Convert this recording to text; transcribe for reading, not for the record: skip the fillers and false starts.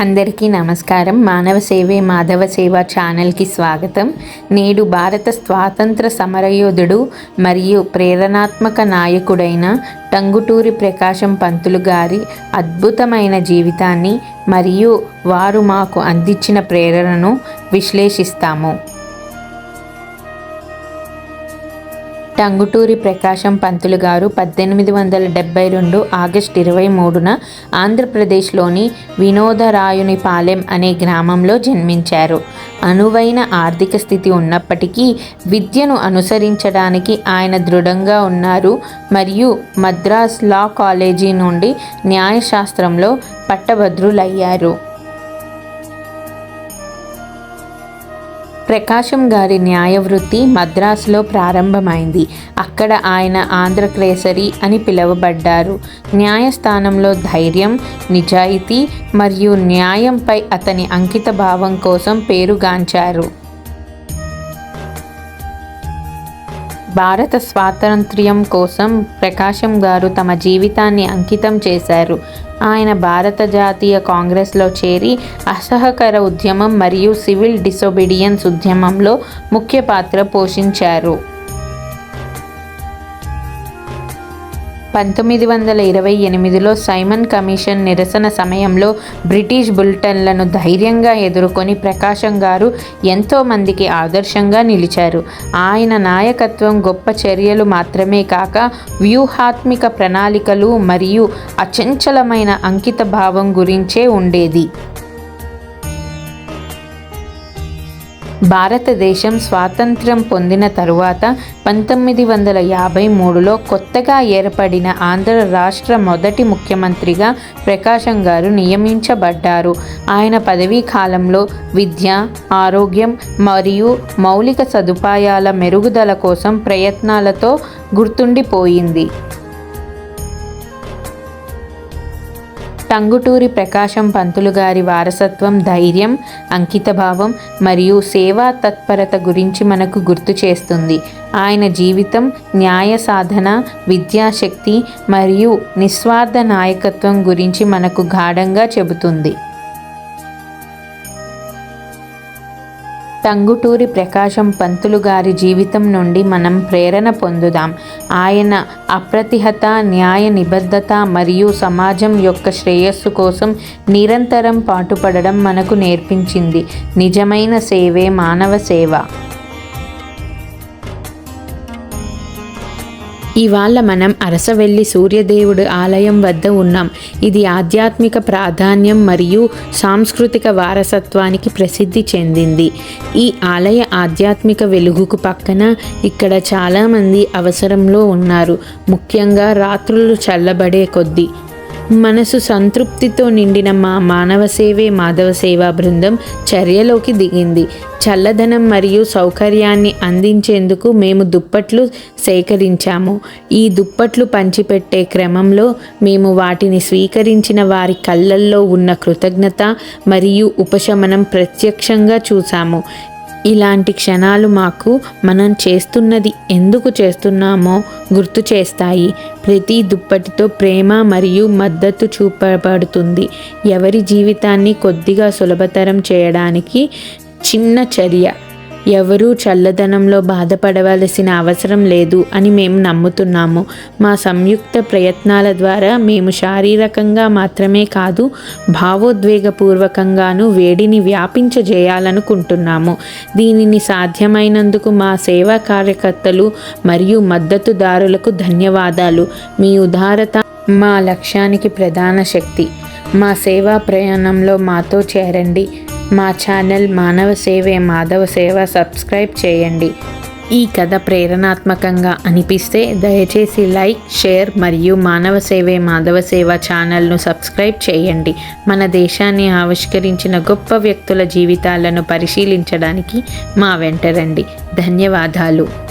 అందరికీ నమస్కారం. మానవ సేవే మాధవ సేవ ఛానల్కి స్వాగతం. నేడు భారత స్వాతంత్ర సమరయోధుడు మరియు ప్రేరణాత్మక నాయకుడైన టంగుటూరి ప్రకాశం పంతులు గారి అద్భుతమైన జీవితాన్ని మరియు వారు మాకు అందించిన ప్రేరణను విశ్లేషిస్తాము. టంగుటూరి ప్రకాశం పంతులు గారు 1872 ఆగస్టు 23న ఆంధ్రప్రదేశ్లోని వినోదరాయునిపాలెం అనే గ్రామంలో జన్మించారు. అనువైన ఆర్థిక స్థితి ఉన్నప్పటికీ విద్యను అనుసరించడానికి ఆయన దృఢంగా ఉన్నారు మరియు మద్రాస్ లా కాలేజీ నుండి న్యాయశాస్త్రంలో పట్టభద్రులయ్యారు. ప్రకాశం గారి న్యాయవృత్తి మద్రాసులో ప్రారంభమైంది. అక్కడ ఆయన ఆంధ్రకేసరి అని పిలువబడ్డారు. న్యాయస్థానంలో ధైర్యం, నిజాయితీ మరియు న్యాయంపై అతని అంకిత భావం కోసం పేరుగాంచారు. భారత స్వాతంత్ర్యం కోసం ప్రకాశం గారు తమ జీవితాన్ని అంకితం చేశారు. ఆయన భారత జాతీయ కాంగ్రెస్లో చేరి అసహకార ఉద్యమం మరియు సివిల్ డిసొబీడియన్స్ ఉద్యమంలో ముఖ్య పాత్ర పోషించారు. 1928లో సైమన్ కమిషన్ నిరసన సమయంలో బ్రిటిష్ బులెటిన్లను ధైర్యంగా ఎదుర్కొని ప్రకాశం గారు ఎంతోమందికి ఆదర్శంగా నిలిచారు. ఆయన నాయకత్వం గొప్ప చర్యలు మాత్రమే కాక వ్యూహాత్మక ప్రణాళికలు మరియు అచంచలమైన అంకిత భావం గురించే ఉండేది. భారతదేశం స్వాతంత్ర్యం పొందిన తరువాత 1953లో కొత్తగా ఏర్పడిన ఆంధ్ర రాష్ట్ర మొదటి ముఖ్యమంత్రిగా ప్రకాశం గారు నియమించబడ్డారు. ఆయన పదవీ కాలంలో విద్య, ఆరోగ్యం మరియు మౌలిక సదుపాయాల మెరుగుదల కోసం ప్రయత్నాలతో గుర్తుండిపోయింది. టంగుటూరి ప్రకాశం పంతులు గారి వారసత్వం ధైర్యం, అంకితభావం మరియు సేవా తత్పరత గురించి మనకు గుర్తు చేస్తుంది. ఆయన జీవితం న్యాయ సాధన, విద్యాశక్తి మరియు నిస్వార్థ నాయకత్వం గురించి మనకు గాఢంగా చెబుతుంది. టంగుటూరి ప్రకాశం పంతులు గారి జీవితం నుండి మనం ప్రేరణ పొందుదాం. ఆయన అప్రతిహత, న్యాయ నిబద్ధత మరియు సమాజం యొక్క శ్రేయస్సు కోసం నిరంతరం పాటుపడడం మనకు నేర్పించింది. నిజమైన సేవే మానవ సేవ. ఇవాళ మనం అరసవెల్లి సూర్యదేవుడు ఆలయం వద్ద ఉన్నాం. ఇది ఆధ్యాత్మిక ప్రాధాన్యం మరియు సాంస్కృతిక వారసత్వానికి ప్రసిద్ధి చెందింది. ఈ ఆలయ ఆధ్యాత్మిక వెలుగుకు పక్కన ఇక్కడ చాలామంది అవసరంలో ఉన్నారు. ముఖ్యంగా రాత్రులు చల్లబడే కొద్దీ మనసు సంతృప్తితో నిండిన మా మానవ సేవే మాధవ సేవా బృందం చర్యలోకి దిగింది. చల్లదనం మరియు సౌకర్యాన్ని అందించేందుకు మేము దుప్పట్లు సేకరించాము. ఈ దుప్పట్లు పంచిపెట్టే క్రమంలో మేము వాటిని స్వీకరించిన వారి కళ్ళల్లో ఉన్న కృతజ్ఞత మరియు ఉపశమనం ప్రత్యక్షంగా చూసాము. ఇలాంటి క్షణాలు మాకు మనం చేస్తున్నది ఎందుకు చేస్తున్నామో గుర్తు చేస్తాయి. ప్రతి దుప్పటితో ప్రేమ మరియు మద్దతు చూపబడుతుంది. ఎవరి జీవితాన్ని కొద్దిగా సులభతరం చేయడానికి చిన్న చర్య. ఎవరూ చల్లదనంలో బాధపడవలసిన అవసరం లేదు అని మేము నమ్ముతున్నాము. మా సంయుక్త ప్రయత్నాల ద్వారా మేము శారీరకంగా మాత్రమే కాదు, భావోద్వేగపూర్వకంగాను వేడిని వ్యాపించజేయాలనుకుంటున్నాము. దీనిని సాధ్యమైనందుకు మా సేవా కార్యకర్తలు మరియు మద్దతుదారులకు ధన్యవాదాలు. మీ ఉదారత మా లక్ష్యానికి ప్రధాన శక్తి. మా సేవా ప్రయాణంలో మాతో చేరండి. మా ఛానల్ మానవ సేవే మాధవ సేవ సబ్స్క్రైబ్ చేయండి. ఈ కథ ప్రేరణాత్మకంగా అనిపిస్తే దయచేసి లైక్, షేర్ మరియు మానవ సేవే మాధవ సేవ ఛానల్ను సబ్స్క్రైబ్ చేయండి. మన దేశాన్ని ఆవిష్కరించిన గొప్ప వ్యక్తుల జీవితాలను పరిశీలించడానికి మా వెంట రండి. ధన్యవాదాలు.